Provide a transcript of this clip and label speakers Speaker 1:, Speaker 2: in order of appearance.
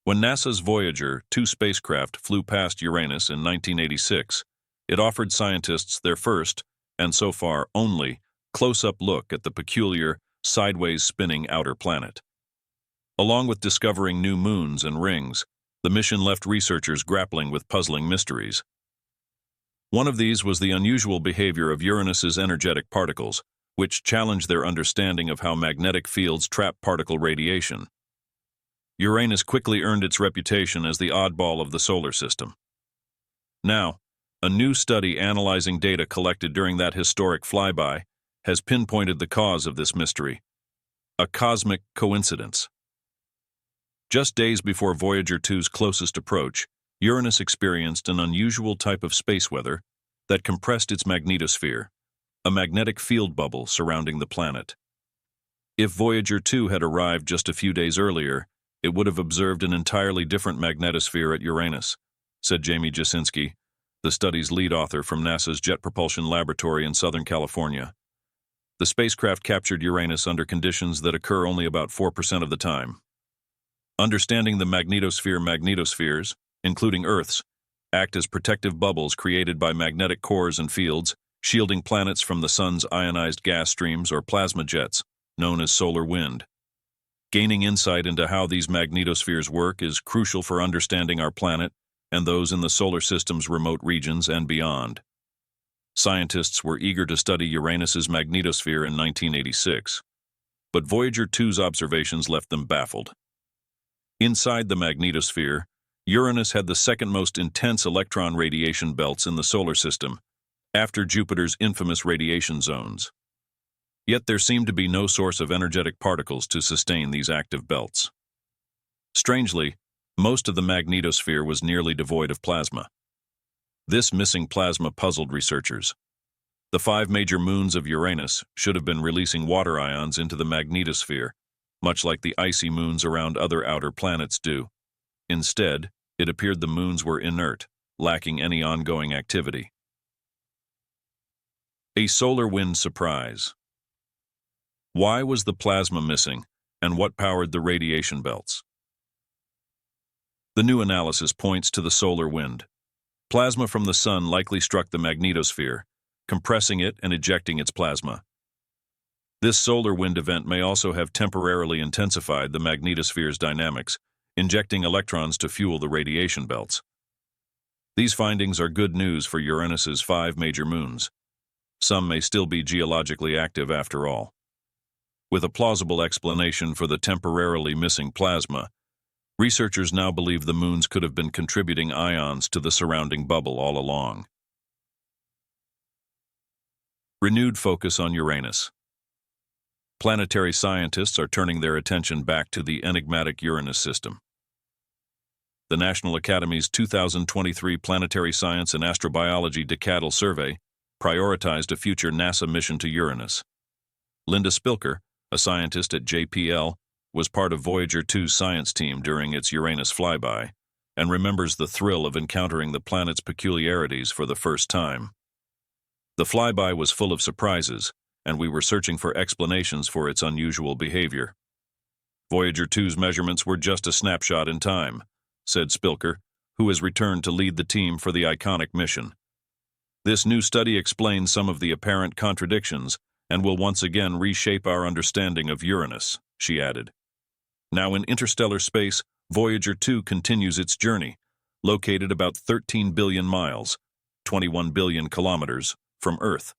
Speaker 1: When NASA's Voyager 2 spacecraft flew past Uranus in 1986, it offered scientists their first, and so far only, close-up look at the peculiar, sideways spinning outer planet. Along with discovering new moons and rings, the mission left researchers grappling with puzzling mysteries. One of these was the unusual behavior of Uranus's energetic particles, which challenged their understanding of how magnetic fields trap particle radiation. Uranus quickly earned its reputation as the oddball of the solar system. Now, a new study analyzing data collected during that historic flyby has pinpointed the cause of this mystery: a cosmic coincidence. Just days before Voyager 2's closest approach, Uranus experienced an unusual type of space weather that compressed its magnetosphere, a magnetic field bubble surrounding the planet. If Voyager 2 had arrived just a few days earlier, it would have observed an entirely different magnetosphere at Uranus, said Jamie Jasinski, the study's lead author from NASA's Jet Propulsion Laboratory in Southern California. The spacecraft captured Uranus under conditions that occur only about 4% of the time. Understanding the magnetospheres, including Earth's, act as protective bubbles created by magnetic cores and fields, shielding planets from the sun's ionized gas streams or plasma jets, known as solar wind. Gaining insight into how these magnetospheres work is crucial for understanding our planet and those in the solar system's remote regions and beyond. Scientists were eager to study Uranus's magnetosphere in 1986, but Voyager 2's observations left them baffled. Inside the magnetosphere, Uranus had the second most intense electron radiation belts in the solar system, after Jupiter's infamous radiation zones. Yet there seemed to be no source of energetic particles to sustain these active belts. Strangely, most of the magnetosphere was nearly devoid of plasma. This missing plasma puzzled researchers. The 5 major moons of Uranus should have been releasing water ions into the magnetosphere, much like the icy moons around other outer planets do. Instead, it appeared the moons were inert, lacking any ongoing activity. A solar wind surprise. Why was the plasma missing, and what powered the radiation belts? The new analysis points to the solar wind. Plasma from the sun likely struck the magnetosphere, compressing it and ejecting its plasma. This solar wind event may also have temporarily intensified the magnetosphere's dynamics, injecting electrons to fuel the radiation belts. These findings are good news for Uranus's 5 major moons. Some may still be geologically active after all. With a plausible explanation for the temporarily missing plasma, researchers now believe the moons could have been contributing ions to the surrounding bubble all along. Renewed focus on Uranus. Planetary scientists are turning their attention back to the enigmatic Uranus system. The National Academy's 2023 Planetary Science and Astrobiology Decadal Survey prioritized a future NASA mission to Uranus. Linda Spilker, a scientist at JPL, was part of Voyager 2's science team during its Uranus flyby, and remembers the thrill of encountering the planet's peculiarities for the first time. The flyby was full of surprises, and we were searching for explanations for its unusual behavior. Voyager 2's measurements were just a snapshot in time, said Spilker, who has returned to lead the team for the iconic mission. This new study explains some of the apparent contradictions and will once again reshape our understanding of Uranus, she added. Now in interstellar space, Voyager 2 continues its journey, located about 13 billion miles, 21 billion kilometers, from Earth.